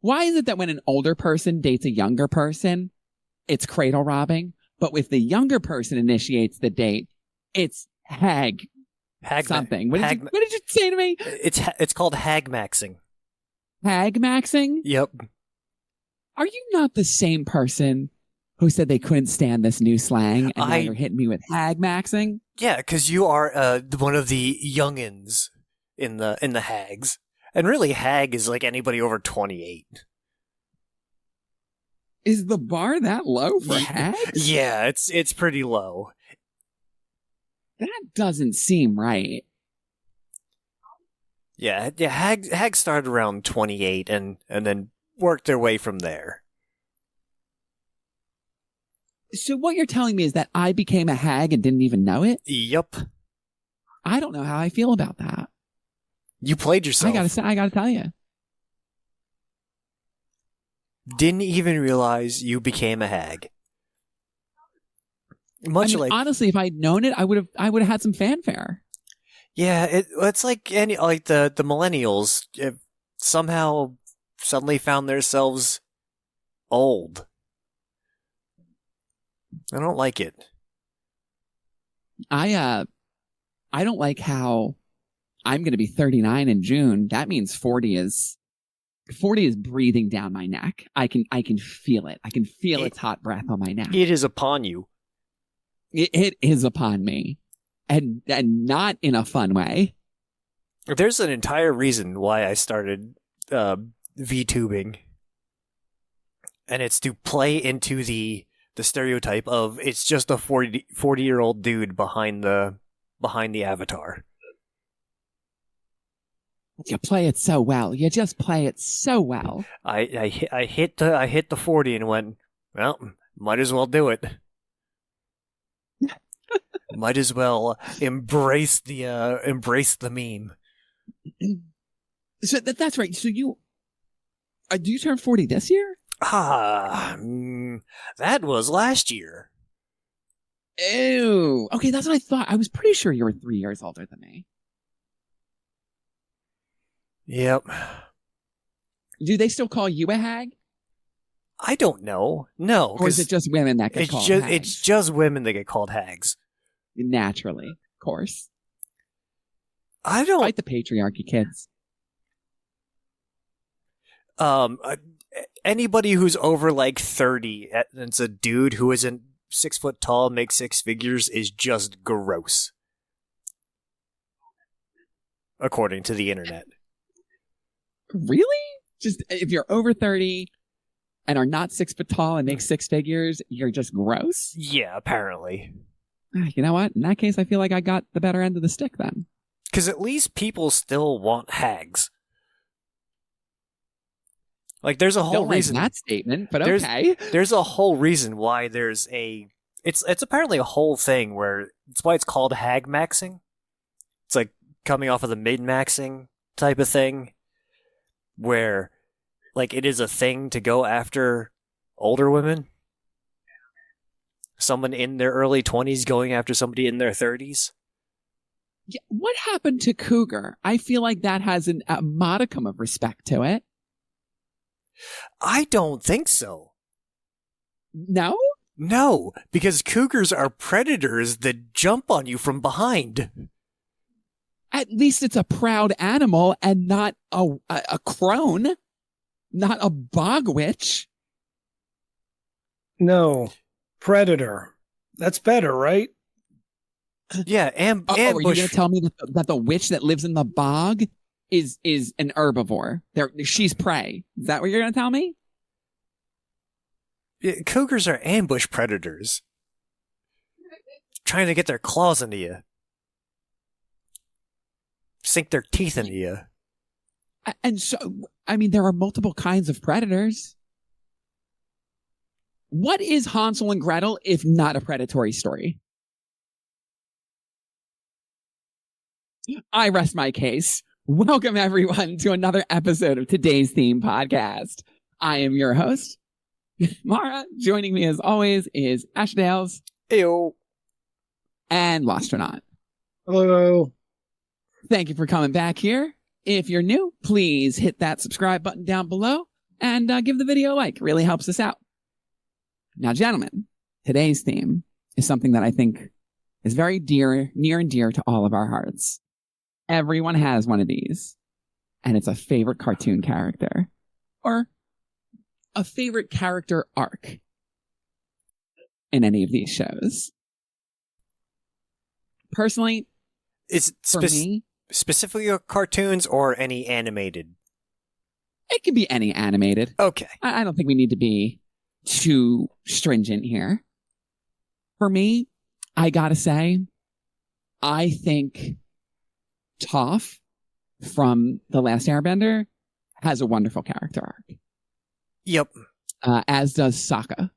Why is it that when an older person dates a younger person, it's cradle robbing, but if the younger person initiates the date, it's hag something. What did you say to me? It's called hag maxing. Hag maxing? Yep. Are you not the same person who said they couldn't stand this new slang, and now you're hitting me with hag maxing? Yeah, because you are one of the youngins in the hags, and really, hag is like anybody over 28. Is the bar that low for hags? Yeah, it's pretty low. That doesn't seem right. Yeah. Hags started around 28 and then worked their way from there. So what you're telling me is that I became a hag and didn't even know it? Yep. I don't know how I feel about that. You played yourself. I gotta tell you. Didn't even realize you became a hag. Honestly, if I'd known it, I would have had some fanfare. Yeah, it's like the millennials somehow suddenly found themselves old. I don't like it. I don't like how I'm going to be 39 in June. That means 40 is breathing down my neck. I can feel it. I can feel its hot breath on my neck. It is upon you. It is upon me, and not in a fun way. There's an entire reason why I started VTubing, and it's to play into the stereotype of it's just a 40-year-old dude behind the avatar. You play it so well. You just play it so well. I hit the 40 and went, well, might as well do it. Might as well embrace the meme. So that's right. So do you turn 40 this year? That was last year. Ew. Okay, that's what I thought. I was pretty sure you were 3 years older than me. Yep. Do they still call you a hag? I don't know. No. Or is it just women that get called hags? It's just women that get called hags. Naturally, of course. I don't... Fight the patriarchy, kids. Anybody who's over like 30 and it's a dude who isn't 6 foot tall, makes six figures, is just gross. According to the internet. Really? Just if you're over 30 and are not 6 foot tall and make six figures, you're just gross? Yeah, apparently. You know what? In that case, I feel like I got the better end of the stick then. Because at least people still want hags. Like, there's a whole reason. Like that statement, but okay. There's a whole reason why there's a... It's apparently a whole thing where... It's why it's called hag maxing. It's like coming off of the mid-maxing type of thing. Where, like, it is a thing to go after older women. Someone in their early 20s going after somebody in their 30s. Yeah, what happened to cougar? I feel like that has a modicum of respect to it. I don't think so. No? No, because cougars are predators that jump on you from behind. At least it's a proud animal and not a crone, not a bog witch. No, predator. That's better, right? Yeah, ambush. Are you going to tell me that the witch that lives in the bog is an herbivore? She's prey. Is that what you're going to tell me? Yeah, cougars are ambush predators. Trying to get their claws into you. Sink their teeth into you. And so, I mean, there are multiple kinds of predators. What is Hansel and Gretel if not a predatory story? I rest my case. Welcome, everyone, to another episode of today's Theme Podcast. I am your host, Mara. Joining me, as always, is Ashdales. Ew. And Lostronaut. Hello. Thank you for coming back here. If you're new, please hit that subscribe button down below and give the video a like. It really helps us out. Now, gentlemen, today's theme is something that I think is very near and dear to all of our hearts. Everyone has one of these, and it's a favorite cartoon character or a favorite character arc in any of these shows. Personally, Is for me, specifically cartoons or any animated? it can be any animated. Okay. I don't think we need to be too stringent here. For me, I gotta say, I think Toph from The Last Airbender has a wonderful character arc. Yep. As does Sokka.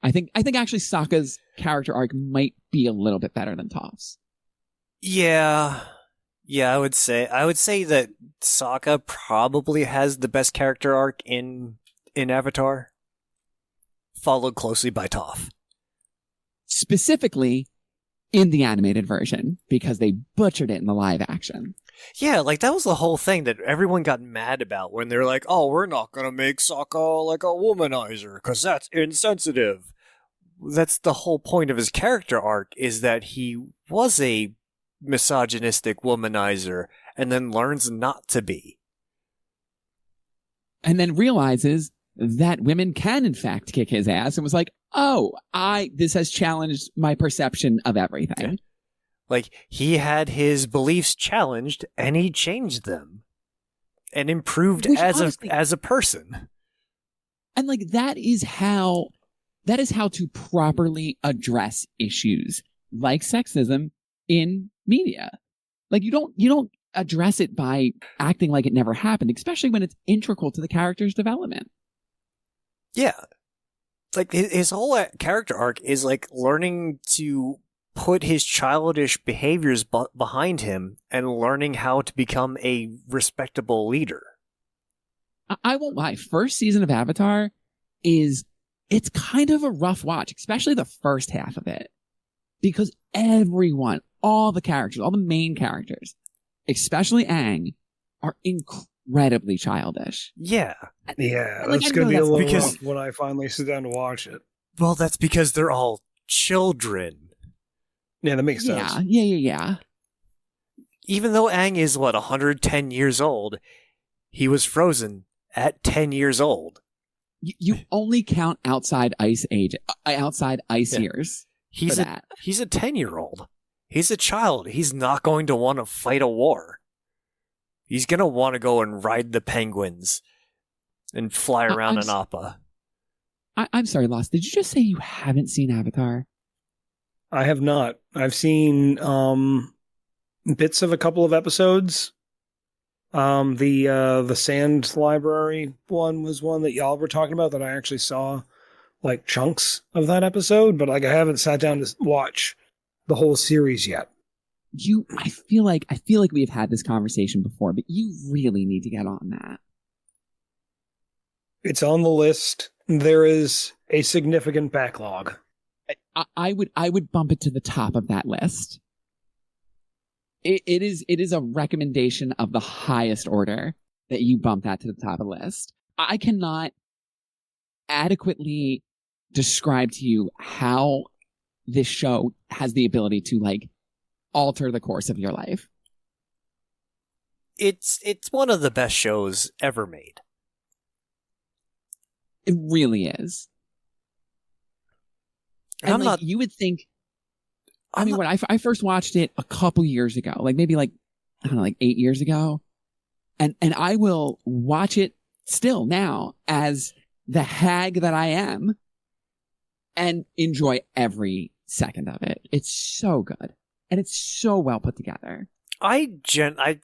I think actually Sokka's character arc might be a little bit better than Toph's. Yeah. Yeah, I would say that Sokka probably has the best character arc in Avatar, followed closely by Toph. Specifically in the animated version, because they butchered it in the live action. Yeah, like that was the whole thing that everyone got mad about when they're like, "Oh, we're not gonna make Sokka like a womanizer because that's insensitive." That's the whole point of his character arc, is that he was a misogynistic womanizer and then learns not to be. And then realizes that women can in fact kick his ass, and was like, oh, this has challenged my perception of everything. Yeah. Like, he had his beliefs challenged and he changed them and improved as a person. And like that is how to properly address issues like sexism in media. Like you don't address it by acting like it never happened, especially when it's integral to the character's development. Yeah. Like his whole character arc is like learning to put his childish behaviors behind him and learning how to become a respectable leader. I won't lie. First season of Avatar it's kind of a rough watch, especially the first half of it, because everyone, all the characters, all the main characters, especially Aang, are incredibly childish. Yeah, Like, that's going to be a little because- rough when I finally sit down to watch it. Well, that's because they're all children. Yeah, that makes sense. Yeah. Even though Aang is, 110 years old, he was frozen at 10 years old. You only count outside ice years. He's for that. He's a 10-year-old. He's a child. He's not going to want to fight a war. He's going to want to go and ride the penguins and fly around an Appa. I'm sorry, Lost. Did you just say you haven't seen Avatar? I have not. I've seen bits of a couple of episodes. The Sand Library one was one that y'all were talking about that I actually saw like chunks of that episode, but like I haven't sat down to watch the whole series yet. I feel like we've had this conversation before, but you really need to get on that. It's on the list. There is a significant backlog. I would bump it to the top of that list. It is a recommendation of the highest order that you bump that to the top of the list. I cannot adequately describe to you how this show has the ability to like alter the course of your life. It's one of the best shows ever made. It really is. And I'm like, not. you would think. I'm When I first watched it a couple years ago, like maybe like, I don't know, like 8 years ago. And I will watch it still now as the hag that I am and enjoy every second of it. It's so good. And it's so well put together. I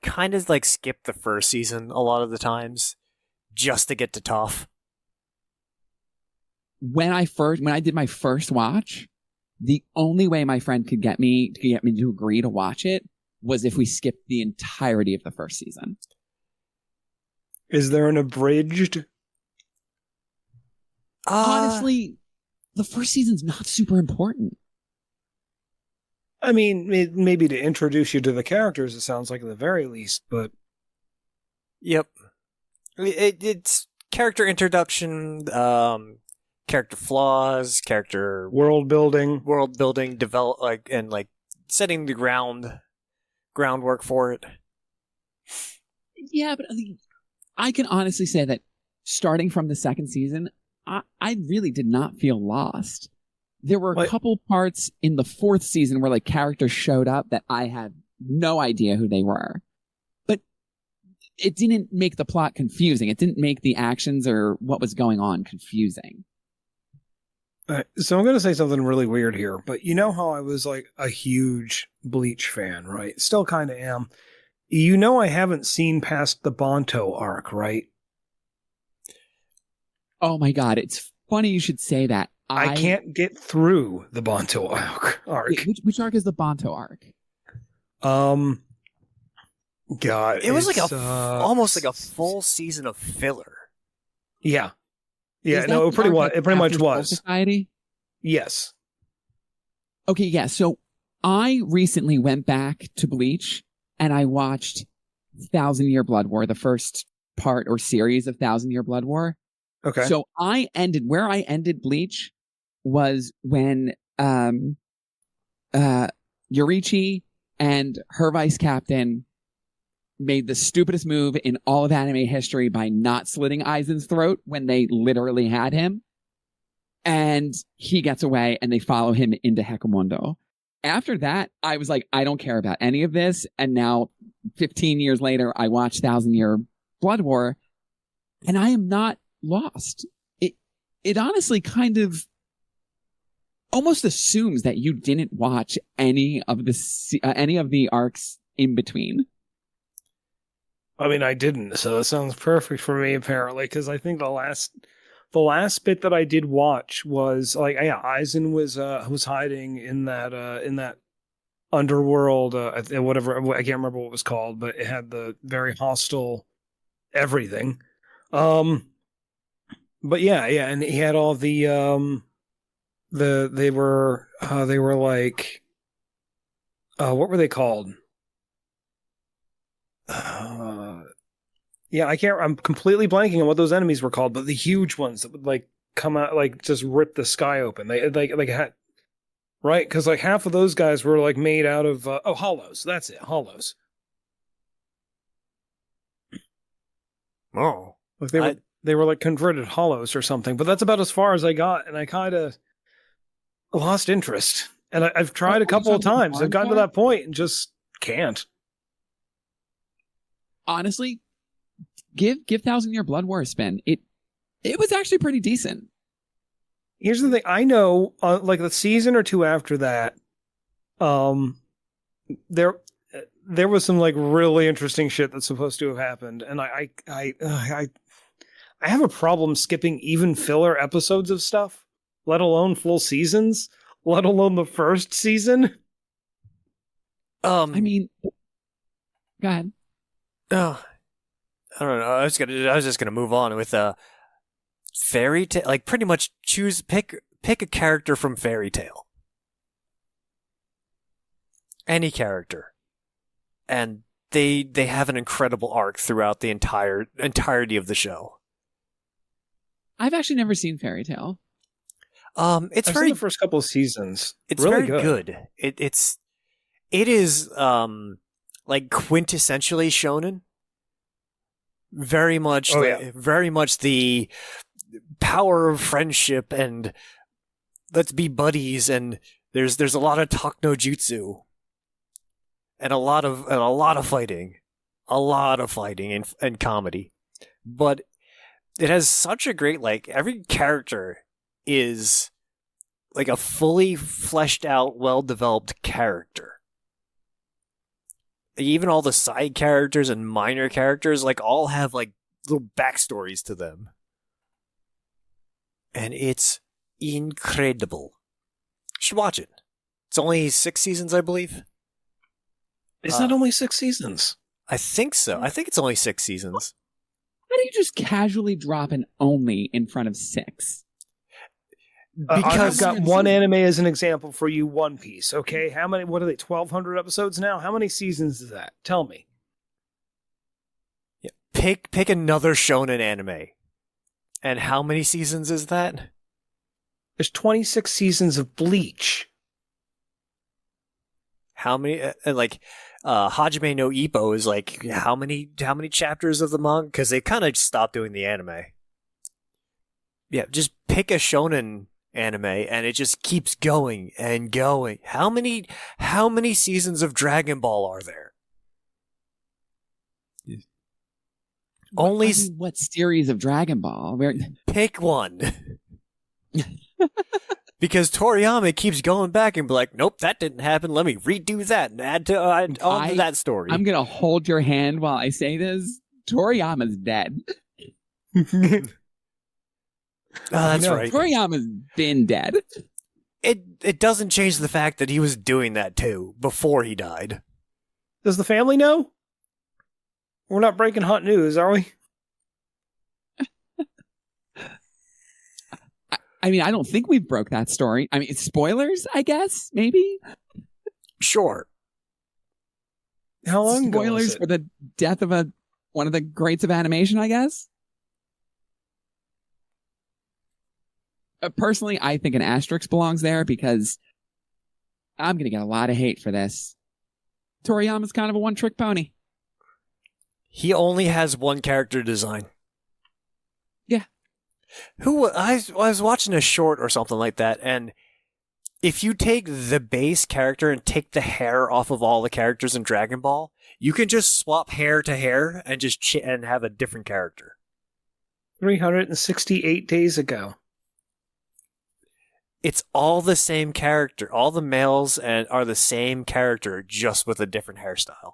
kind of like skip the first season a lot of the times just to get to Toph. When I did my first watch, the only way my friend could get me to agree to watch it was if we skipped the entirety of the first season. Is there an abridged? Honestly, the first season's not super important. I mean, maybe to introduce you to the characters, it sounds like at the very least, but Yep. It's character introduction, character flaws, character World building. develop and setting the groundwork for it. Yeah, but I can honestly say that starting from the second season, I really did not feel lost. There were a couple parts in the fourth season where characters showed up that I had no idea who they were. But it didn't make the plot confusing. It didn't make the actions or what was going on confusing. So I'm going to say something really weird here, but you know how I was a huge Bleach fan, right? Still kind of am. You know I haven't seen past the Bonto arc, right? Oh my god, it's funny you should say that. I can't get through the Bonto arc. Wait, which arc is the Bonto arc? God, it was almost like a full season of filler. Yeah. Yeah, no, it pretty much was. Society? Yes. Okay, yeah. So I recently went back to Bleach and I watched 1,000-Year Blood War, the first part or series of 1,000-Year Blood War. Okay. So I ended Bleach was when Yurichi and her vice captain made the stupidest move in all of anime history by not slitting Aizen's throat when they literally had him. And he gets away and they follow him into Hecamondo. After that, I was like, I don't care about any of this. And now 15 years later, I watched 1,000-Year Blood War and I am not lost. It honestly kind of almost assumes that you didn't watch any of the arcs in between. I mean, I didn't, so it sounds perfect for me, apparently, because I think the last bit that I did watch was Aizen was hiding in that underworld, whatever, I can't remember what it was called, but it had the very hostile everything. But yeah, and he had all they were what were they called? Yeah, I'm completely blanking on what those enemies were called, but the huge ones that would come out, just rip the sky open. They had, right? Because half of those guys were made out of hollows. That's it, hollows. Oh, they were converted hollows or something. But that's about as far as I got, and I kind of lost interest. And I've tried a couple of times. I've gotten to that point and just can't. Honestly, give 1,000-Year Blood War a spin. It was actually pretty decent. Here's the thing. I know, the season or two after that, there was some really interesting shit that's supposed to have happened, and I have a problem skipping even filler episodes of stuff, let alone full seasons, let alone the first season. I mean, go ahead. Oh, I don't know. I was just gonna move on with Fairy Tail. Pretty much pick a character from Fairy Tail, any character, and they have an incredible arc throughout the entirety of the show. I've actually never seen Fairy Tail. I've seen the first couple of seasons. It's really very good. It is quintessentially shonen. Very much the power of friendship and let's be buddies, and there's a lot of talk no jutsu and a lot of fighting and comedy. But it has such a great every character is a fully fleshed out, well developed character. Even all the side characters and minor characters all have little backstories to them. And it's incredible. You should watch it. It's only 6 seasons, I believe. Is that only 6 seasons? I think so. I think it's only 6 seasons. How do you just casually drop an only in front of 6? Because I've got one anime as an example for you, One Piece. Okay, how many? What are they? 1,200 episodes now. How many seasons is that? Tell me. Yeah, pick another shonen anime. And how many seasons is that? There's 26 seasons of Bleach. How many? Hajime no Ippo is like how many chapters of the manga? Because they kind of stopped doing the anime. Yeah, just pick a shonen anime, and it just keeps going and going. How many seasons of Dragon Ball are there? Only what series of Dragon Ball? pick one. Because Toriyama keeps going back and be like, nope, that didn't happen. Let me redo that and add to that story. I'm going to hold your hand while I say this. Toriyama's dead. That's right. Toriyama's been dead. It doesn't change the fact that he was doing that too before he died. Does the family know? We're not breaking hot news, are we? I mean, I don't think we broke that story. I mean, spoilers, I guess, maybe? Sure. How long ago was Spoilers it? for the death of one of the greats of animation, I guess? Personally, I think an asterisk belongs there because I'm going to get a lot of hate for this. Toriyama's kind of a one-trick pony. He only has one character design. Yeah. I was watching a short or something like that, and if you take the base character and take the hair off of all the characters in Dragon Ball, you can just swap hair to hair and just and have a different character. 368 days ago. It's all the same character. All the males are the same character, just with a different hairstyle.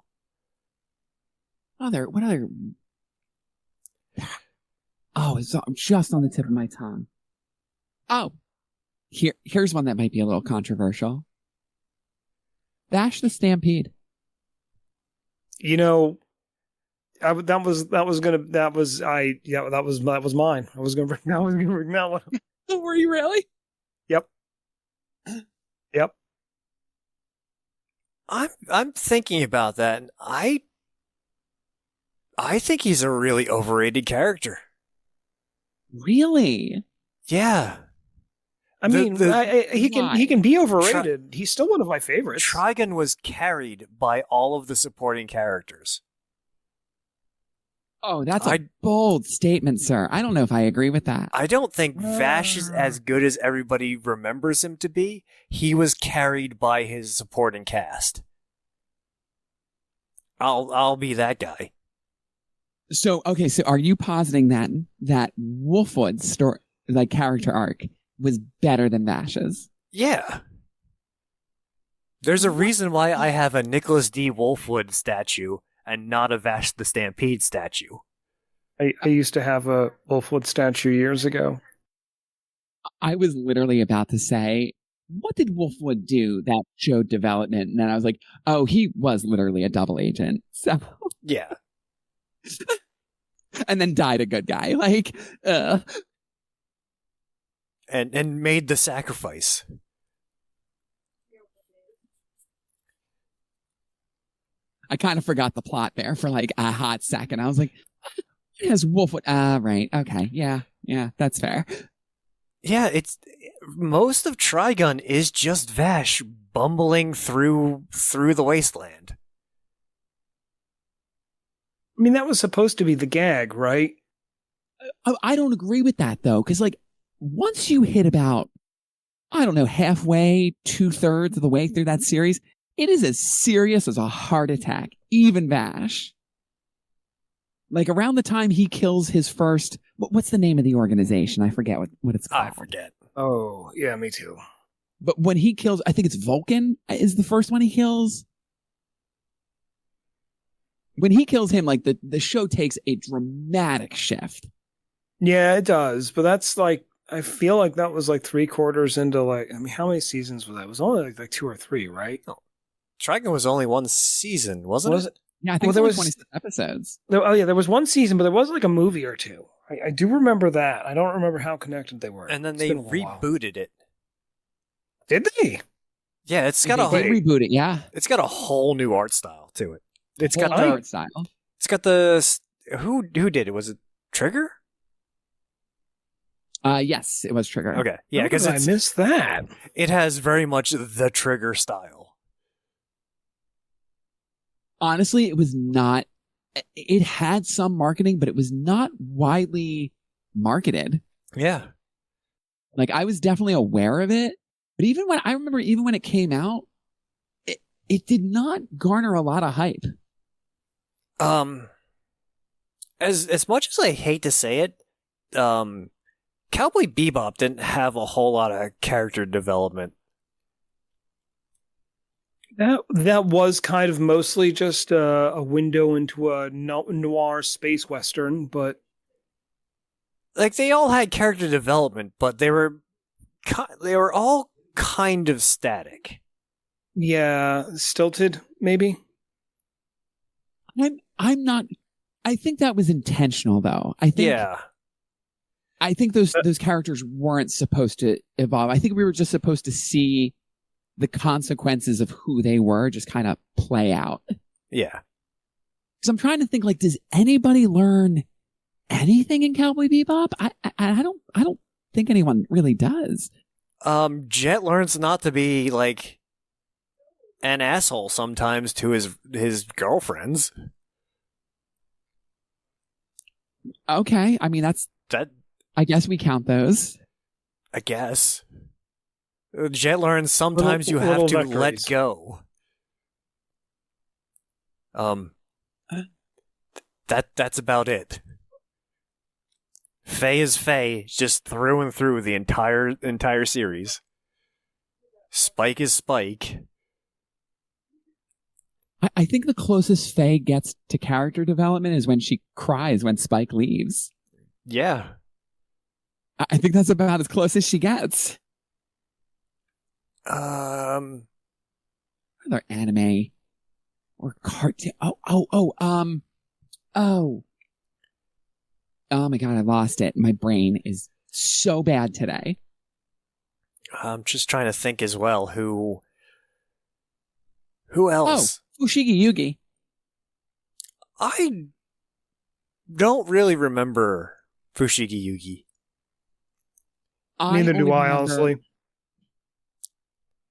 What other? Oh, it's just on the tip of my tongue. Oh, here's one that might be a little controversial. Vash the Stampede. You know, that was mine. I was gonna bring that one. Oh, were you really? Yep. I'm thinking about that, and I think he's a really overrated character. Really? Yeah. I mean, he can be overrated. He's still one of my favorites. Trigun was carried by all of the supporting characters. Oh, that's a bold statement, sir. I don't know if I agree with that. I don't think Vash is as good as everybody remembers him to be. He was carried by his supporting cast. I'll be that guy. So are you positing that Wolfwood's story, like character arc, was better than Vash's? Yeah. There's a reason why I have a Nicholas D. Wolfwood statue and not a Vash the Stampede statue. I used to have a Wolfwood statue years ago. I was literally about to say, what did Wolfwood do that showed development? And then I was like, oh, he was literally a double agent. So yeah. And then died a good guy. Like, and made the sacrifice. I kind of forgot the plot there for like a hot second. I was like, yes, Wolfwood. Right. Okay. Yeah, that's fair. Yeah, it's most of Trigun is just Vash bumbling through the wasteland. I mean, that was supposed to be the gag, right? I don't agree with that though, because like once you hit about, I don't know, halfway, 2/3 of the way through that series, it is as serious as a heart attack, even Vash. Like around the time he kills his first, what's the name of the organization? I forget what it's called. I forget. Oh, yeah, me too. But when he kills, I think it's Vulcan is the first one he kills. When he kills him, like the show takes a dramatic shift. Yeah, it does. But that's like, I feel like that was like 3/4 into like, I mean, how many seasons was that? It was only like 2 or 3, right? Oh. Trigun was only one season, wasn't it? Yeah, I think there was 26 episodes. There was one season, but there was like a movie or two. I do remember that. I don't remember how connected they were. And then they rebooted it. Did they? Yeah, it's got they reboot it. Yeah, it's got a whole new art style to it. It's got the art style. It's got the who did it? Was it Trigger? Yes, it was Trigger. Okay, yeah, How because did I missed that. it has very much the Trigger style. Honestly, it was not. It had some marketing, but it was not widely marketed. Yeah. Like, I was definitely aware of it, but even when it came out, it did not garner a lot of hype. As much as I hate to say it, Cowboy Bebop didn't have a whole lot of character development. That was kind of mostly just a window into a noir space western, but Like, they all had character development, but they were all kind of static. yeah, stilted maybe. I'm not. I think that was intentional, though. I think those characters weren't supposed to evolve. I think we were just supposed to see the consequences of who they were just kind of play out. Yeah. Because I'm trying to think, like, does anybody learn anything in Cowboy Bebop? I don't think anyone really does. Jet learns not to be like an asshole sometimes to his girlfriends. Okay, I mean that. I guess we count those. I guess. Jet learns sometimes you have to let go. That's about it. Faye is Faye, just through and through the entire series. Spike is Spike. I think the closest Faye gets to character development is when she cries when Spike leaves. Yeah. I think that's about as close as she gets. Other anime or cartoon. Oh my God, I lost it. My brain is so bad today. I'm just trying to think as well. Who else? Oh, Fushigi Yugi. I don't really remember Fushigi Yugi. Neither do I, honestly.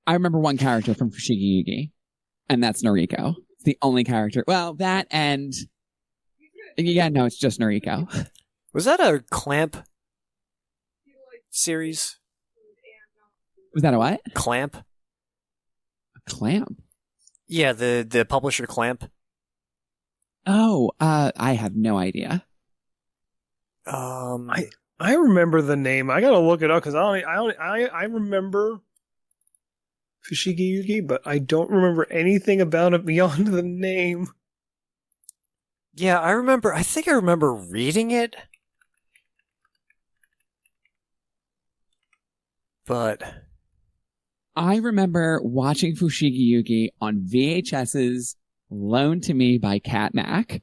I remember one character from Fushigi Yugi, and that's Noriko. It's the only character. Well, that and... Yeah, no, it's just Noriko. Was that a Clamp series? Was that a what? Clamp? A Clamp? Yeah, the publisher Clamp. Oh, I have no idea. I remember the name. I gotta look it up because I remember Fushigi Yugi, but I don't remember anything about it beyond the name. Yeah, I think I remember reading it. But I remember watching Fushigi Yugi on VHSs loaned to me by Cat Mac.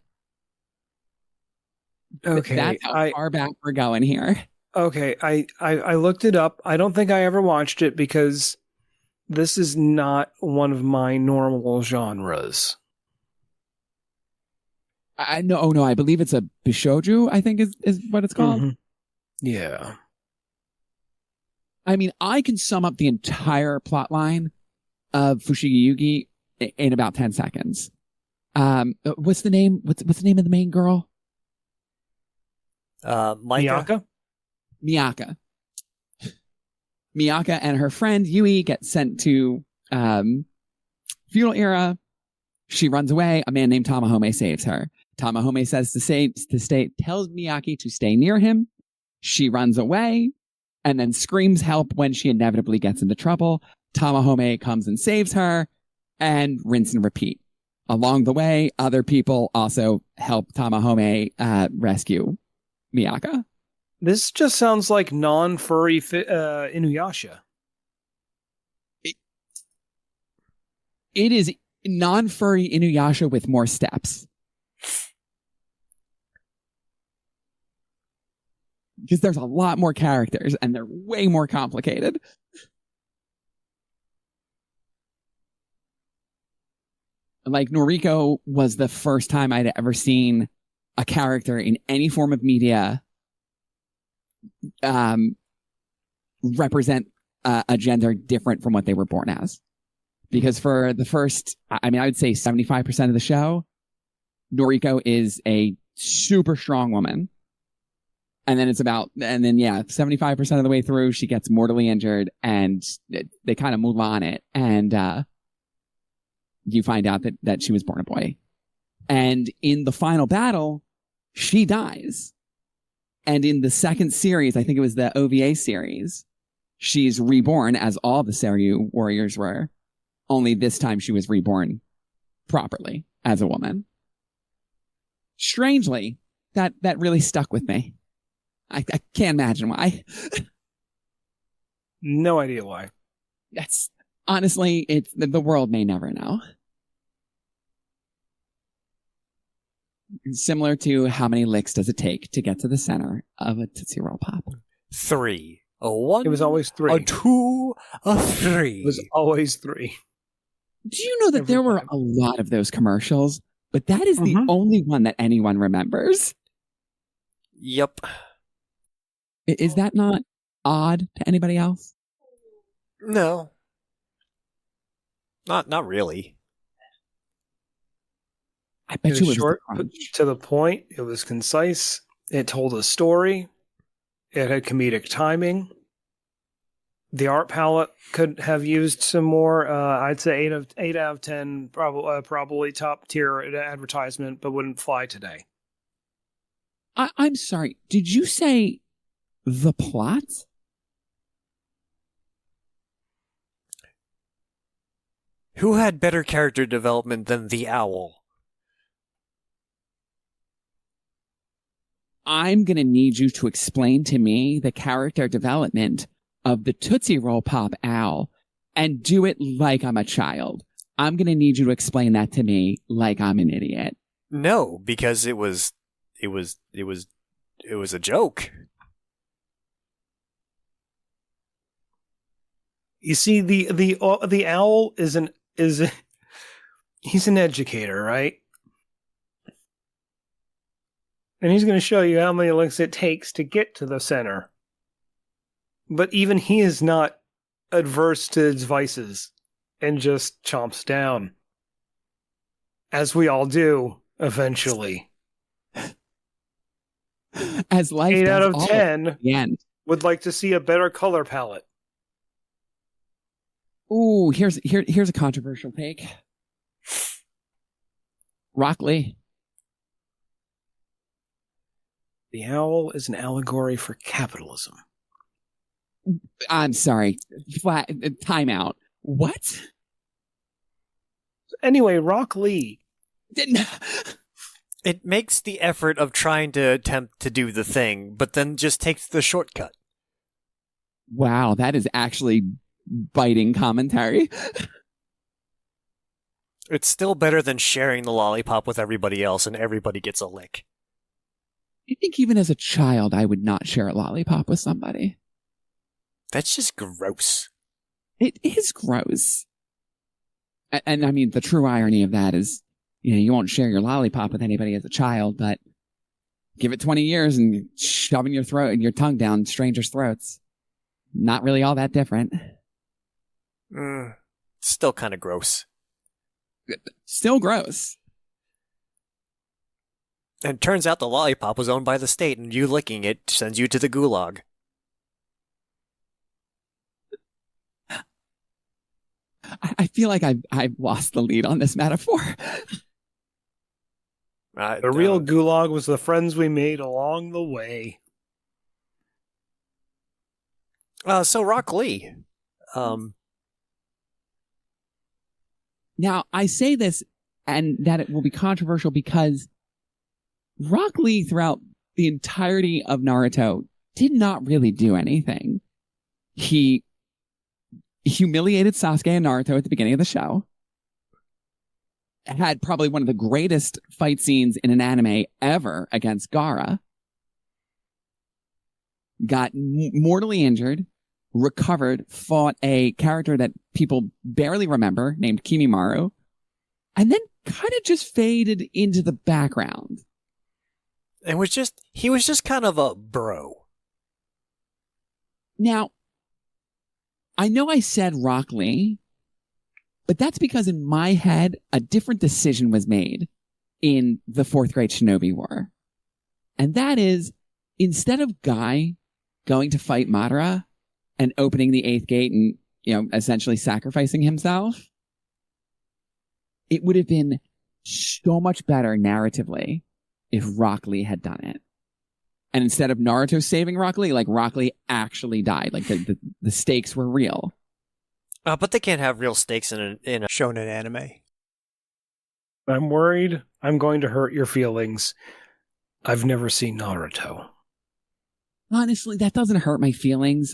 Okay, that's how far back we're going here. Okay, I looked it up. I don't think I ever watched it because this is not one of my normal genres. I believe it's a Bishoujo, I think is what it's called. Mm-hmm. Yeah. I mean, I can sum up the entire plot line of Fushigi Yugi in about 10 seconds. What's the name? What's the name of the main girl? Miyaka? Miyaka. Miyaka and her friend Yui get sent to feudal era. She runs away. A man named Tamahome saves her. Tamahome says tells Miyaki to stay near him. She runs away and then screams help when she inevitably gets into trouble. Tamahome comes and saves her, and rinse and repeat. Along the way, other people also help Tamahome rescue Miyaka. This just sounds like non-furry Inuyasha. It is non-furry Inuyasha with more steps. Because there's a lot more characters and they're way more complicated. Like, Noriko was the first time I'd ever seen a character in any form of media represent a gender different from what they were born as. Because for the first, I mean, I would say 75% of the show, Noriko is a super strong woman. And then 75% of the way through, she gets mortally injured and they kind of move on it. And you find out that she was born a boy. And in the final battle, she dies. And in the second series, I think it was the OVA series, she's reborn as all the Seiryu warriors were. Only this time she was reborn properly as a woman. Strangely, that really stuck with me. I can't imagine why. No idea why. That's honestly, it's the world may never know. Similar to how many licks does it take to get to the center of a Tootsie Roll Pop? 3. A 1. It was always 3. A 2. A 3. It was always 3. Do you know that there were a lot of those commercials, but that is the only one that anyone remembers? Yep. Is that not odd to anybody else? No. Not really. I bet It you was it was short, the crunch. to the point. It was concise. It told a story. It had comedic timing. The art palette could have used some more. I'd say 8 out of 10, probably top tier advertisement, but wouldn't fly today. I'm sorry. Did you say the plot? Who had better character development than the owl? I'm going to need you to explain to me the character development of the Tootsie Roll Pop owl and do it like I'm a child. I'm going to need you to explain that to me like I'm an idiot. No, because it was a joke. You see, the owl he's an educator, right? And he's going to show you how many licks it takes to get to the center. But even he is not adverse to its vices and just chomps down. As we all do, eventually. As life 8 does out of all 10 at the end. would like to see a better color palette. Ooh, here's a controversial take. Rock Lee. The owl is an allegory for capitalism. I'm sorry. Flat timeout. What? Anyway, Rock Lee. It makes the effort of trying to attempt to do the thing, but then just takes the shortcut. Wow, that is actually biting commentary. It's still better than sharing the lollipop with everybody else and everybody gets a lick. I think even as a child, I would not share a lollipop with somebody. That's just gross. It is gross. And I mean, the true irony of that is, you won't share your lollipop with anybody as a child, but give it 20 years and shoving your tongue down strangers' throats. Not really all that different. Still kind of gross. Still gross. And it turns out the lollipop was owned by the state, and you licking it sends you to the gulag. I feel like I've lost the lead on this metaphor. The real gulag was the friends we made along the way. So Rock Lee. Now, I say this and that it will be controversial because Rock Lee throughout the entirety of Naruto did not really do anything. He humiliated Sasuke and Naruto at the beginning of the show. Had probably one of the greatest fight scenes in an anime ever against Gaara. Got mortally injured, recovered, fought a character that people barely remember named Kimimaru, and then kind of just faded into the background. And he was just kind of a bro. Now, I know I said Rock Lee, but that's because in my head, a different decision was made in the Fourth Great Shinobi War. And that is, instead of Guy going to fight Madara and opening the 8th gate and, essentially sacrificing himself, it would have been so much better narratively if Rock Lee had done it. And instead of Naruto saving Rock Lee, like Rock Lee actually died. Like the stakes were real. But they can't have real stakes in a shonen anime. I'm worried I'm going to hurt your feelings. I've never seen Naruto. Honestly, that doesn't hurt my feelings.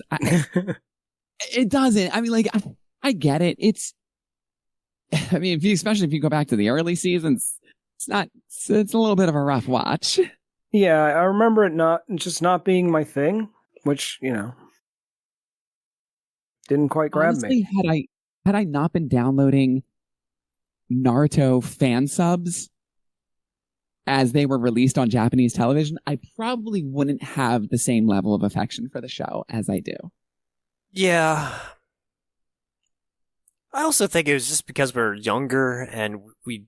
It doesn't. I mean, like, I get it. Especially if you go back to the early seasons, it's a little bit of a rough watch. Yeah, I remember it not being my thing, which, didn't quite grab Honestly, me. Had I not been downloading Naruto fan subs as they were released on Japanese television, I probably wouldn't have the same level of affection for the show as I do. Yeah. I also think it was just because we're younger and we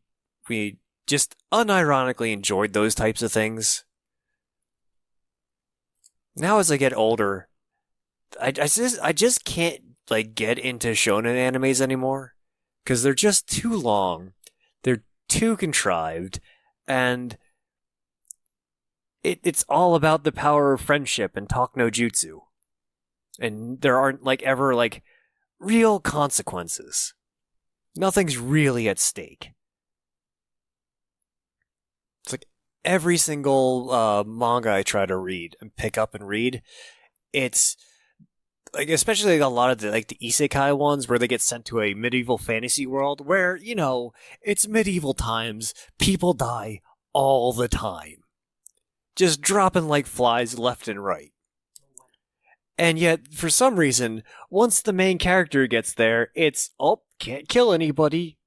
just unironically enjoyed those types of things. Now as I get older, I just can't get into shonen animes anymore because they're just too long. They're too contrived, and it's all about the power of friendship and talk no jutsu. And there aren't ever real consequences. Nothing's really at stake. It's like every single manga I try to read and pick up and read, it's especially a lot of the isekai ones where they get sent to a medieval fantasy world where, it's medieval times, people die all the time. Just dropping like flies left and right. And yet, for some reason, once the main character gets there, it's, can't kill anybody.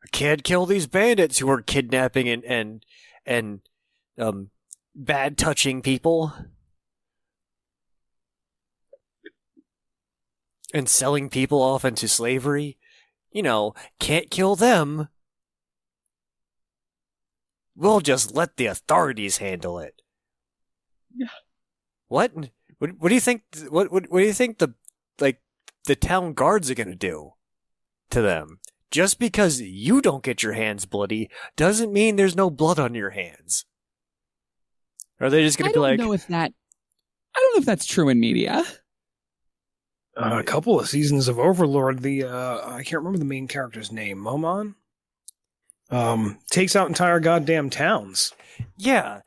I can't kill these bandits who are kidnapping and bad touching people. And selling people off into slavery. Can't kill them. We'll just let the authorities handle it. What? What do you think? What do you think the town guards are gonna do to them? Just because you don't get your hands bloody doesn't mean there's no blood on your hands. Are they just gonna be like? I don't know if that's true in media. A couple of seasons of Overlord, I can't remember the main character's name, Momon, takes out entire goddamn towns. Yeah,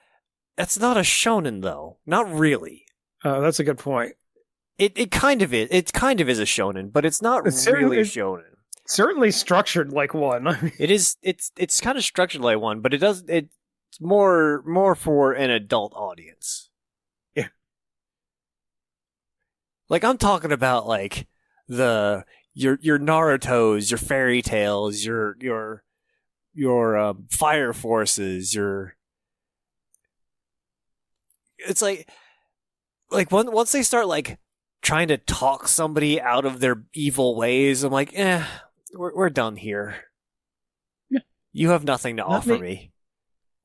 that's not a shonen though. Not really. That's a good point. It kind of is. It kind of is a shonen, but it's not really a shonen. Certainly structured like one. It is. It's kind of structured like one, but it's more for an adult audience. Yeah. I'm talking about your Naruto's, your fairy tales, your fire forces, it's once they start trying to talk somebody out of their evil ways, I'm like, we're done here. Yeah. You have nothing to offer me.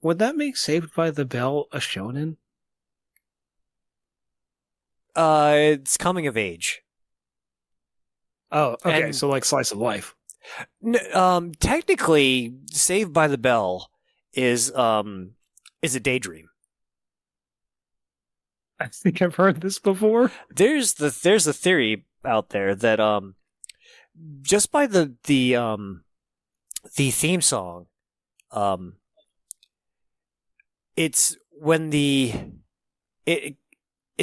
Would that make Saved by the Bell a shonen? It's coming of age. Oh, okay. And, so slice of life. Technically, Saved by the Bell is a daydream. I think I've heard this before. There's a theory out there that just by the theme song, it's when it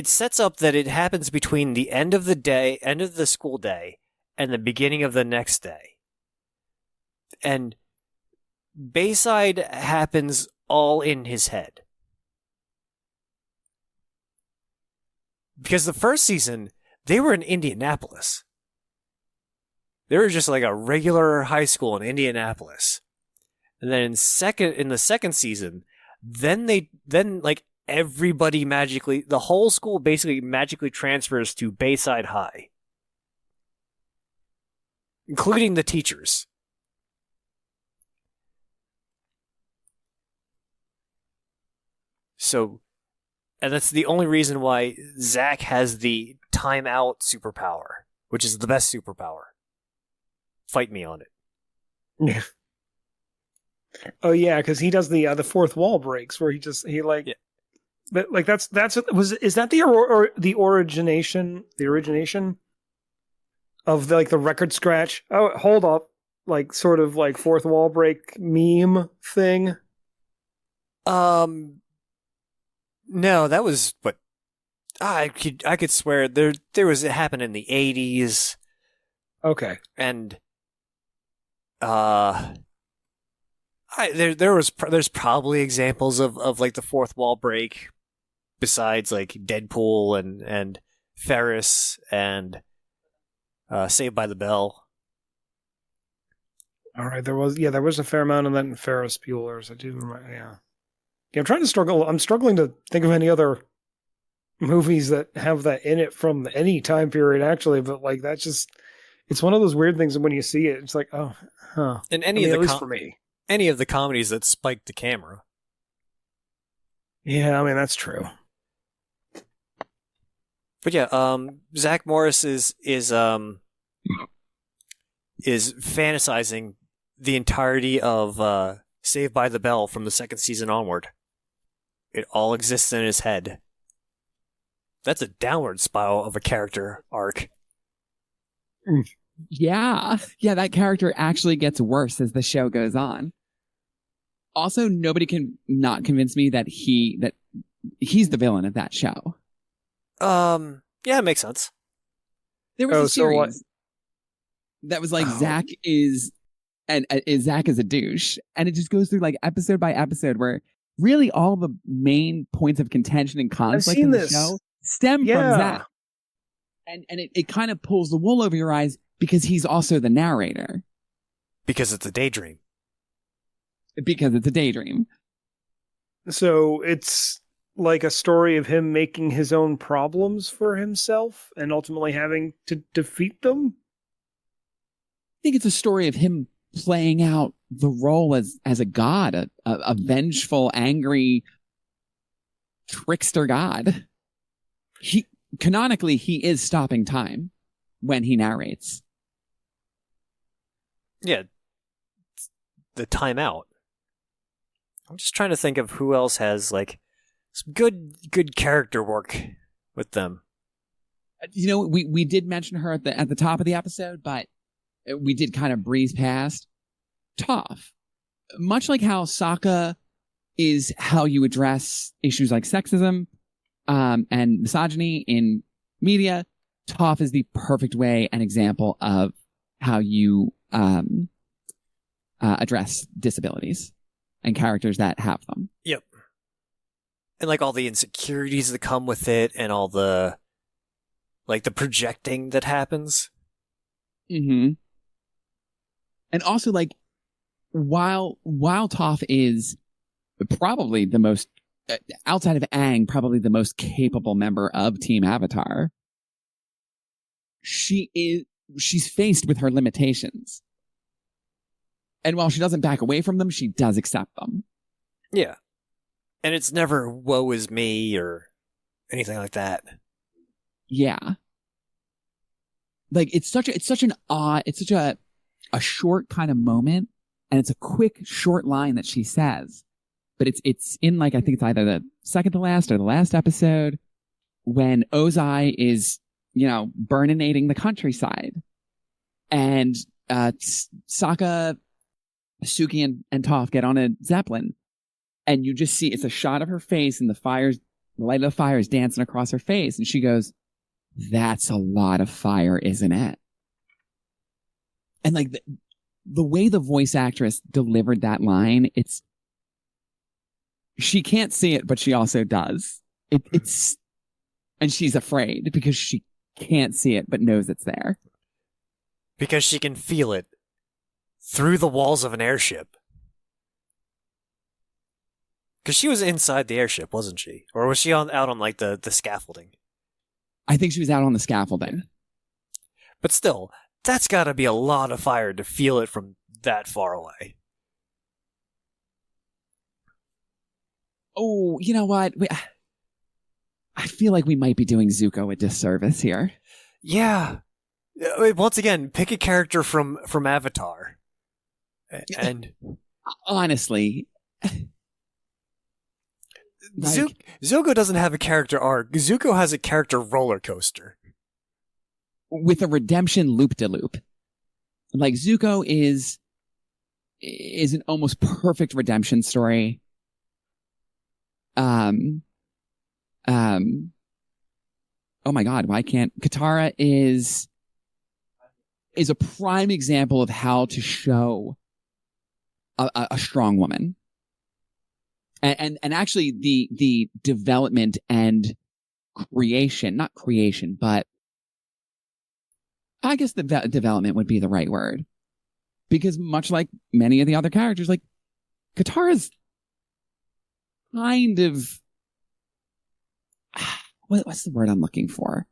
sets up that it happens between the end of the school day, and the beginning of the next day, and Bayside happens all in his head. Because the first season, they were in Indianapolis. They were just a regular high school in Indianapolis. And then in the second season, then everybody the whole school basically magically transfers to Bayside High. including the teachers. So, and that's the only reason why Zach has the timeout superpower, which is the best superpower. Fight me on it. Yeah. Oh yeah, because he does the fourth wall breaks where he like, Yeah. like that's is that the origination of the record scratch? Oh, hold up, like sort of like fourth wall break meme thing. No, that was what I could swear there was, it happened in the 80s. Okay. And there's probably examples of like the fourth wall break besides like Deadpool and Ferris and Saved by the Bell. All right, there was a fair amount of that in Ferris Bueller's. I do remember, yeah. Yeah, I'm struggling to think of any other movies that have that in it from any time period, actually. But like, it's one of those weird things that when you see it, it's like, oh, huh. And at least for me, any of the comedies that spiked the camera. Yeah, I mean that's true. But yeah, Zach Morris is fantasizing the entirety of Saved by the Bell from the second season onward. It all exists in his head. That's a downward spiral of a character arc. Yeah, that character actually gets worse as the show goes on. Also, nobody can not convince me that he's the villain of that show. Yeah, it makes sense. There was a series that was like Zach is Zach is a douche, and it just goes through like episode by episode where really all the main points of contention and conflict in the show stem from Zach, and it kind of pulls the wool over your eyes because he's also the narrator. Because it's a daydream. So it's like a story of him making his own problems for himself and ultimately having to defeat them? I think it's a story of him playing out the role as a god, a vengeful, angry trickster god. Canonically, he is stopping time when he narrates. Yeah. The timeout. I'm just trying to think of who else has like some good character work with them. You know, we did mention her at the top of the episode, but we did kind of breeze past Toph. Much like how Sokka is how you address issues like sexism and misogyny in media, Toph is the perfect way and example of how you address disabilities and characters that have them. Yep. And like all the insecurities that come with it and all the like the projecting that happens. Mm-hmm. And also like while Toph is probably the most outside of Aang, probably the most capable member of Team Avatar, she's faced with her limitations. And while she doesn't back away from them, she does accept them. Yeah. And it's never woe is me or anything like that. Yeah. Like it's such a short kind of moment, and it's a quick short line that she says. But it's in like I think it's either the second to last or the last episode when Ozai is, burninating the countryside. And Sokka, Suki and Toph get on a Zeppelin, and you just see it's a shot of her face and the light of the fire is dancing across her face, and she goes, "That's a lot of fire, isn't it?" And like the way the voice actress delivered that line, she can't see it, but she also does. And she's afraid because she can't see it, but knows it's there. Because she can feel it through the walls of an airship. Because she was inside the airship, wasn't she? Or was she out on like the scaffolding? I think she was out on the scaffolding. But still, That's got to be a lot of fire to feel it from that far away. Oh, you know what? I feel like we might be doing Zuko a disservice here. Yeah. Once again, pick a character from Avatar. And honestly, Zuko doesn't have a character arc. Zuko has a character roller coaster with a redemption loop-de-loop. Like, Zuko is an almost perfect redemption story. Oh my God, why can't Katara is a prime example of how to show a strong woman. And actually the development and creation, not creation, but I guess the development would be the right word. Because much like many of the other characters, like, Katara's kind of, what's the word I'm looking for?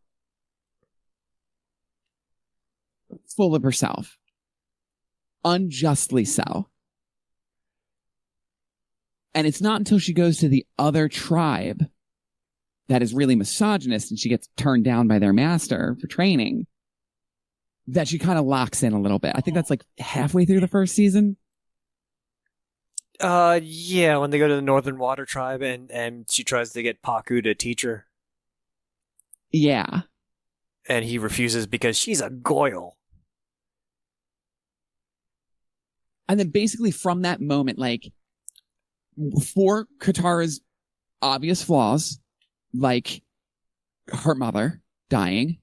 Full of herself. Unjustly so. And it's not until she goes to the other tribe that is really misogynist and she gets turned down by their master for training that she kind of locks in a little bit. I think that's like halfway through the first season. Yeah, when they go to the Northern Water Tribe and she tries to get Paku to teach her. Yeah. And he refuses because she's a Goyle. And then basically from that moment, like, for Katara's obvious flaws, like her mother dying,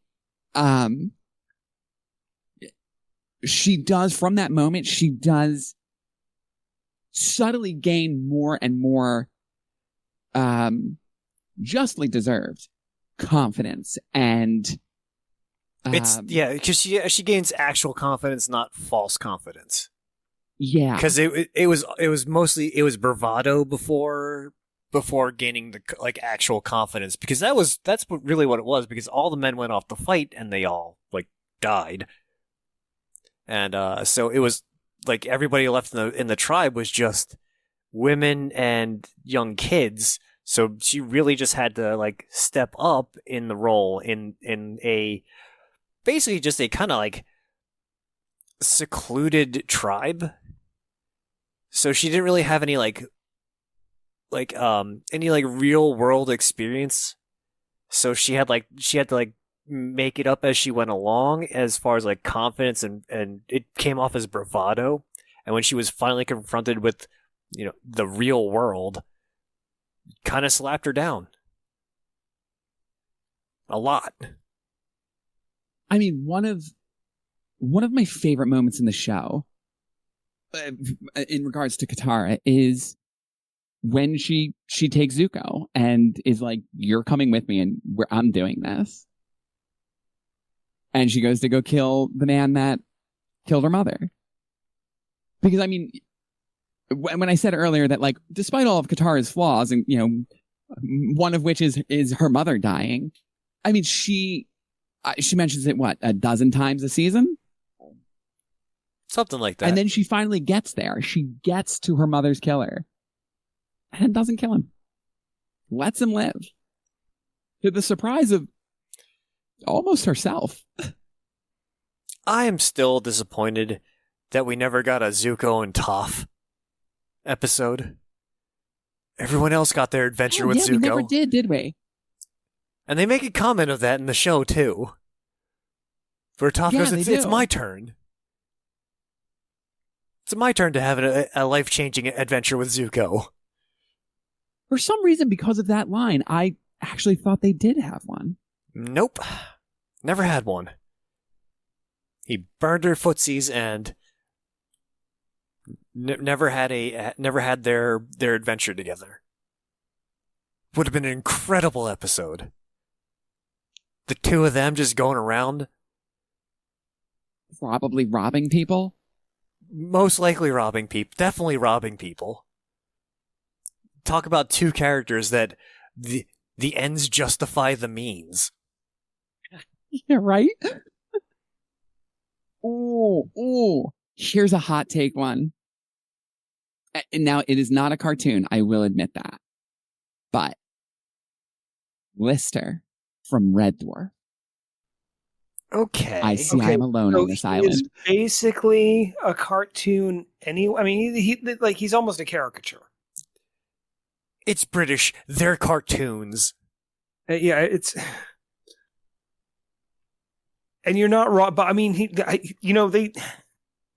she does, from that moment, she does subtly gain more and more justly deserved confidence. And because she gains actual confidence, not false confidence. Yeah, because it was mostly bravado before gaining the like actual confidence, because that's really what it was, because all the men went off to fight and they all like died, and so it was like everybody left in the tribe was just women and young kids. So she really just had to like step up in the role in a basically just a kind of like secluded tribe. So she didn't really have any any real world experience. So she had to like make it up as she went along, as far as like confidence, and it came off as bravado. And when she was finally confronted with, the real world, kind of slapped her down a lot. I mean, one of my favorite moments in the show, in regards to Katara, is when she takes Zuko and is like, "You're coming with me, and I'm doing this." And she goes to go kill the man that killed her mother. Because I mean, when I said earlier that, like, despite all of Katara's flaws, and one of which is her mother dying, I mean, she mentions it a dozen times a season. Something like that. And then she finally gets there. She gets to her mother's killer. And doesn't kill him. Lets him live. To the surprise of almost herself. I am still disappointed that we never got a Zuko and Toph episode. Everyone else got their adventure with Zuko. We never did we? And they make a comment of that in the show, too. Where Toph goes, it's my turn. It's my turn to have a life-changing adventure with Zuko. For some reason, because of that line, I actually thought they did have one. Nope. Never had one. He burned her footsies and never had their adventure together. Would have been an incredible episode. The two of them just going around. Probably robbing people. Most likely robbing people. Definitely robbing people. Talk about two characters that the ends justify the means. Yeah, right? Ooh. Here's a hot take one. And now, it is not a cartoon. I will admit that. But Lister from Red Dwarf. Okay. I see I'm alone on this island. It's basically a cartoon anyway. I mean, he's almost a caricature. It's British. They're cartoons. Yeah, it's... And you're not wrong, but I mean,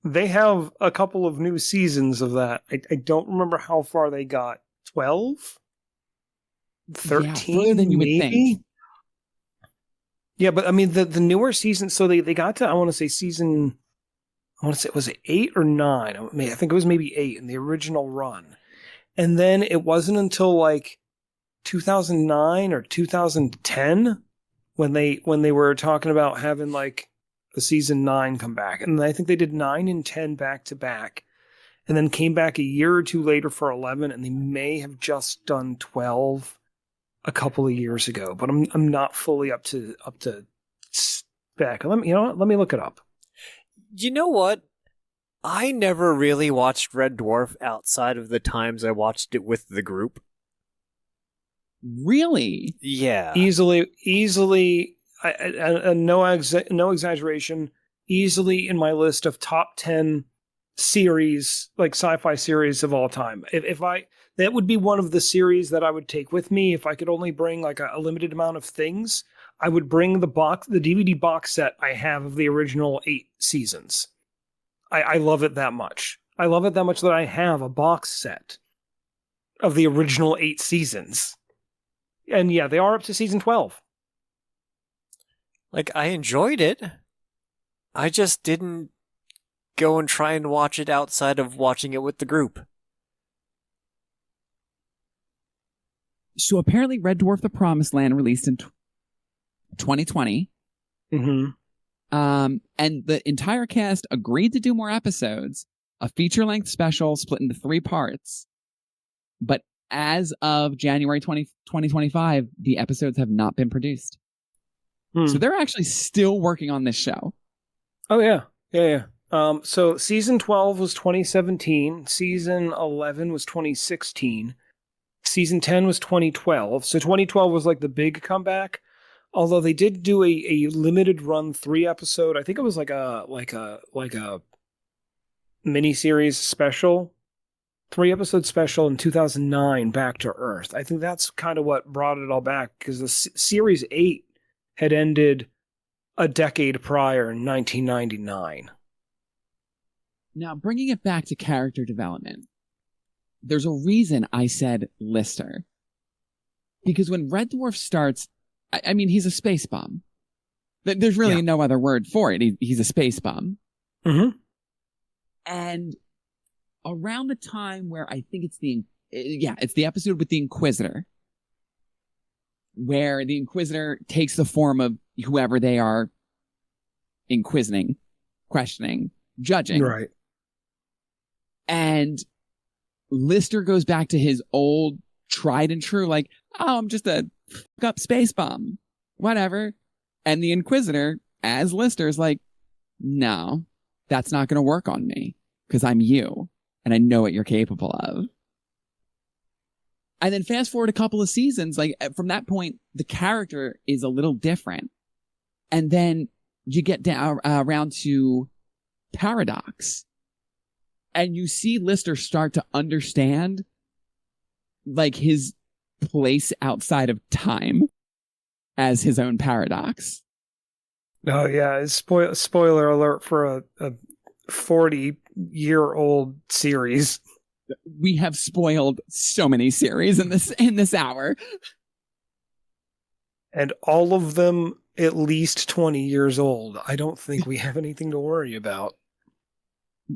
they have a couple of new seasons of that. I don't remember how far they got. 12? 13? Yeah, further than you would think. Yeah, but I mean, the newer seasons, so they got to, was it 8 or 9? I think it was maybe 8 in the original run. And then it wasn't until like 2009 or 2010 when they were talking about having like a season 9 come back. And I think they did 9 and 10 back to back, and then came back a year or two later for 11, and they may have just done 12 a couple of years ago, but I'm not fully up to spec. Let me look it up. You know what? I never really watched Red Dwarf outside of the times I watched it with the group. Really? Yeah. Easily, no exaggeration, easily in my list of top 10 series, like sci-fi series of all time. That would be one of the series that I would take with me if I could only bring like a limited amount of things. I would bring the DVD box set I have of the original 8 seasons. I love it that much. I love it that much that I have a box set of the original 8 seasons. And yeah, they are up to season 12. Like, I enjoyed it. I just didn't go and try and watch it outside of watching it with the group. So apparently Red Dwarf The Promised Land released in 2020. Mm-hmm. And the entire cast agreed to do more episodes, a feature-length special split into 3 parts. But as of January 2025, the episodes have not been produced. So they're actually still working on this show. Oh, yeah. Yeah. So season 12 was 2017. Season 11 was 2016. Season 10 was 2012. So 2012 was like the big comeback. Although they did do a limited run 3 episode. I think it was like a miniseries special. 3 episode special in 2009, Back to Earth. I think that's kind of what brought it all back, because the series 8 had ended a decade prior in 1999. Now, bringing it back to character development, there's a reason I said Lister. Because when Red Dwarf starts, I mean, he's a space bum. There's really no other word for it. He's a space bum. Mm-hmm. And around the time where I think it's the episode with the Inquisitor, where the Inquisitor takes the form of whoever they are inquisiting, questioning, judging. Right. And Lister goes back to his old tried and true, like, oh, I'm just a up space bum. Whatever. And the Inquisitor, as Lister, is like, no, that's not going to work on me, because I'm you, and I know what you're capable of. And then fast forward a couple of seasons, like from that point, the character is a little different. And then you get down around to Paradox, and you see Lister start to understand like his place outside of time as his own paradox. Oh yeah, spoiler alert for a 40-year-old series. We have spoiled so many series in this hour. And all of them at least 20 years old. I don't think we have anything to worry about.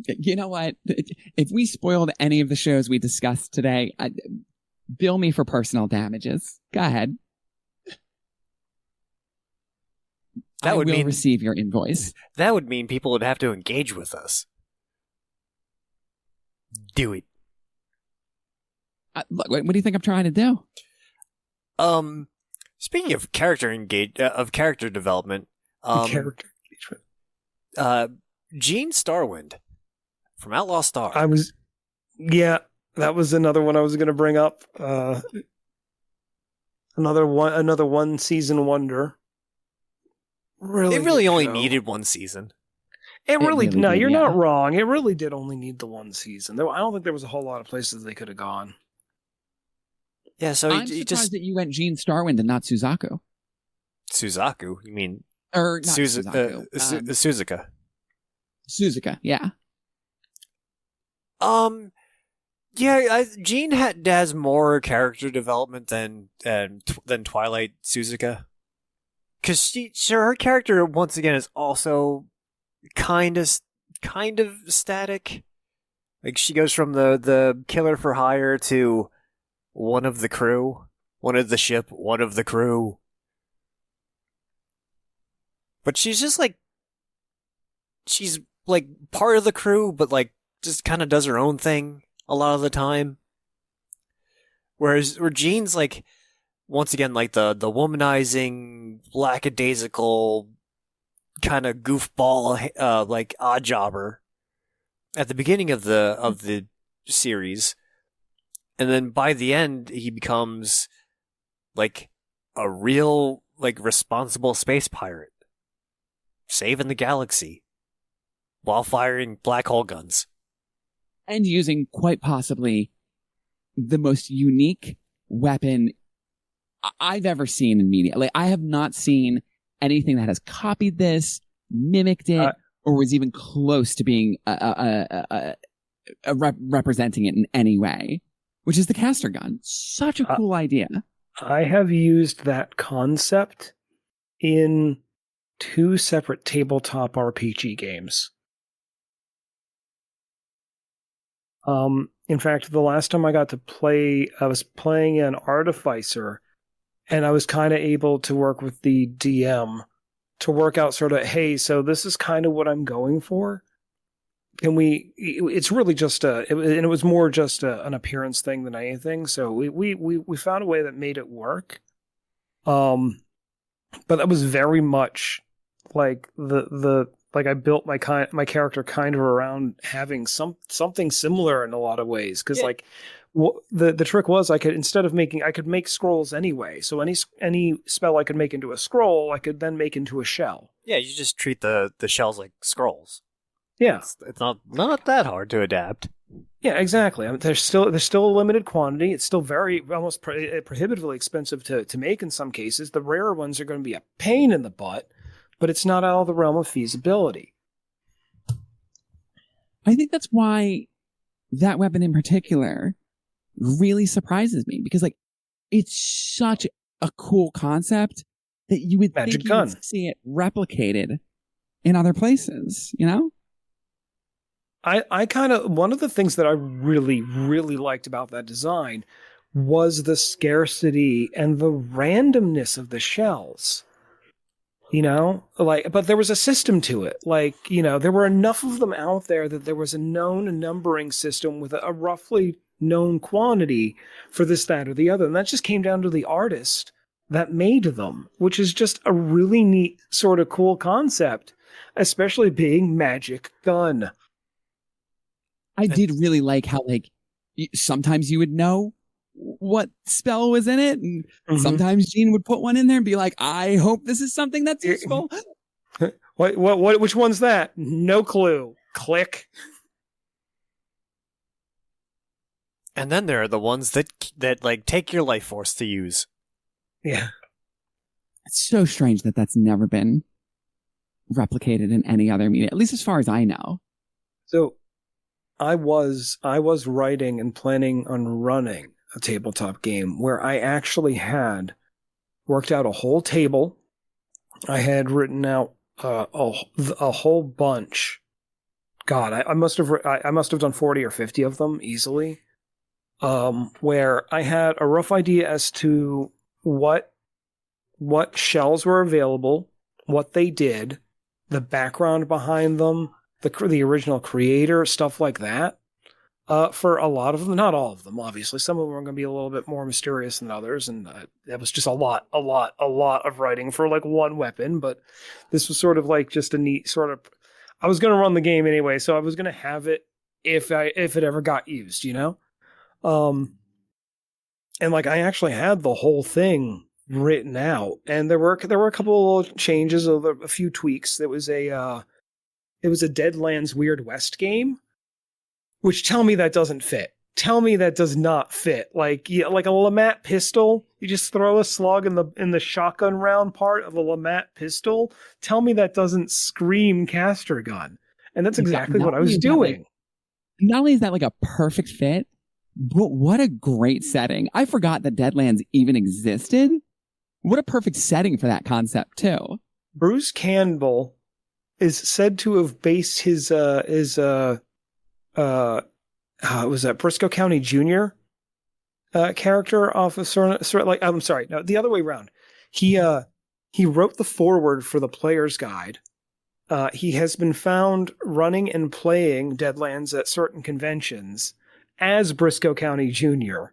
You know what? If we spoiled any of the shows we discussed today, bill me for personal damages. Go ahead. I will receive your invoice. That would mean people would have to engage with us. Do it. Look, what do you think I'm trying to do? Speaking of character development, character engagement. Gene Starwind from Outlaw Star. That was another one I was going to bring up. Another one season wonder. Really, it really good only show. needed one season. It really really no, did, you're yeah. not wrong. It really did only need the one season. I don't think there was a whole lot of places they could have gone. Yeah, so I'm he surprised just that you went Gene Starwind and not Suzaku. Suzaku. You mean Or not Suzaku. Suzuka? Suzuka, yeah. Yeah, Jean has more character development than Twilight Suzuka, because her character once again is also kind of static. Like she goes from the killer for hire to one of the crew, one of the ship, one of the crew. But she's just like part of the crew, but like just kind of does her own thing a lot of the time. Where Jean's like, once again, like the womanizing, lackadaisical, kind of goofball, like odd jobber at the beginning of the series, and then by the end he becomes like a real like responsible space pirate, saving the galaxy while firing black hole guns. And using quite possibly the most unique weapon I've ever seen in media. Like, I have not seen anything that has copied this, mimicked it, or was even close to being representing it in any way, which is the caster gun. Such a cool idea. I have used that concept in 2 separate tabletop RPG games. In fact, the last time I got to play, I was playing an Artificer, and I was kind of able to work with the DM to work out sort of, hey, so this is kind of what I'm going for. It's really just and it was more just an appearance thing than anything. So we found a way that made it work. But that was very much like like I built my character kind of around having something similar in a lot of ways. Because like the trick was I could make scrolls anyway. So any spell I could make into a scroll, I could then make into a shell. Yeah, you just treat the shells like scrolls. Yeah, it's not that hard to adapt. Yeah, exactly. I mean, there's still a limited quantity. It's still very almost prohibitively expensive to make in some cases. The rarer ones are going to be a pain in the butt, but it's not out of the realm of feasibility. I think that's why that weapon in particular really surprises me, because like it's such a cool concept that you would think you would see it replicated in other places, you know? I kind of, one of the things that I really, really liked about that design was the scarcity and the randomness of the shells. You know, like, but there was a system to it. Like, you know, there were enough of them out there that there was a known numbering system with a roughly known quantity for this, that, or the other. And that just came down to the artist that made them, which is just a really neat sort of cool concept, especially being magic gun. I did really like how, like, sometimes you would know what spell was in it, and sometimes Gene would put one in there and be like, I hope this is something that's useful. Which one's that? No clue. Click. And then there are the ones that like take your life force to use. Yeah. It's so strange that that's never been replicated in any other media, at least as far as I know. So I was writing and planning on running a tabletop game where I actually had worked out a whole table. I had written out a whole bunch. God, I must have done 40 or 50 of them easily. Where I had a rough idea as to what shells were available, what they did, the background behind them, the original creator, stuff like that. For a lot of them, not all of them, obviously. Some of them are going to be a little bit more mysterious than others, and that was just a lot of writing for like one weapon. But this was sort of like just a neat sort of. I was going to run the game anyway, so I was going to have it if it ever got used, you know? And like I actually had the whole thing written out, and there were a couple of changes, a few tweaks. It was a Deadlands Weird West game, which tell me that doesn't fit. Tell me that does not fit. Like like a Lamat pistol, you just throw a slug in the shotgun round part of a Lamat pistol. Tell me that doesn't scream caster gun. And that's exactly what I was doing. Not only is that like a perfect fit, but what a great setting. I forgot that Deadlands even existed. What a perfect setting for that concept too. Bruce Campbell is said to have based his was that Briscoe County Jr. Character off of sort of like, I'm sorry, no, the other way around. He wrote the foreword for the player's guide. He has been found running and playing Deadlands at certain conventions as Briscoe County Jr.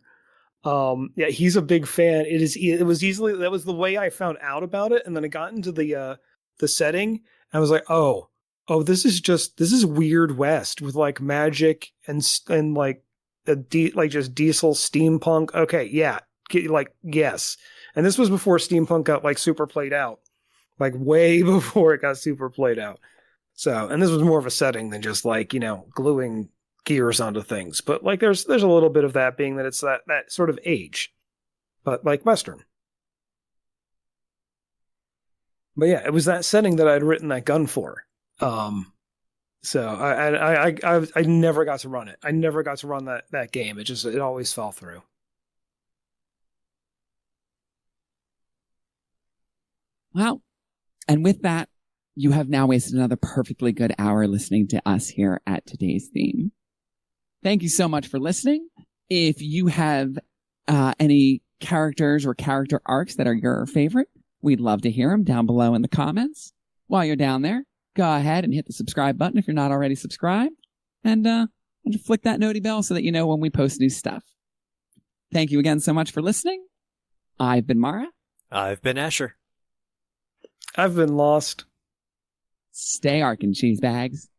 Yeah, he's a big fan. That was the way I found out about it, and then I got into the setting, and I was like, oh, this is Weird West with like magic and like just diesel steampunk. Okay, yeah, yes. And this was before steampunk got like super played out, like way before it got super played out. So, and this was more of a setting than just like, gluing gears onto things. But like there's a little bit of that, being that it's that sort of age, but like Western. But yeah, it was that setting that I'd written that gun for. So I never got to run it. I never got to run that game. It always fell through. Well, and with that, you have now wasted another perfectly good hour listening to us here at Today's Theme. Thank you so much for listening. If you have any characters or character arcs that are your favorite, we'd love to hear them down below in the comments. While you're down there, go ahead and hit the subscribe button if you're not already subscribed, and just flick that noti bell so that you know when we post new stuff. Thank you again so much for listening. I've been Mara. I've been Asher. I've been Lost. Stay arcing, cheese bags.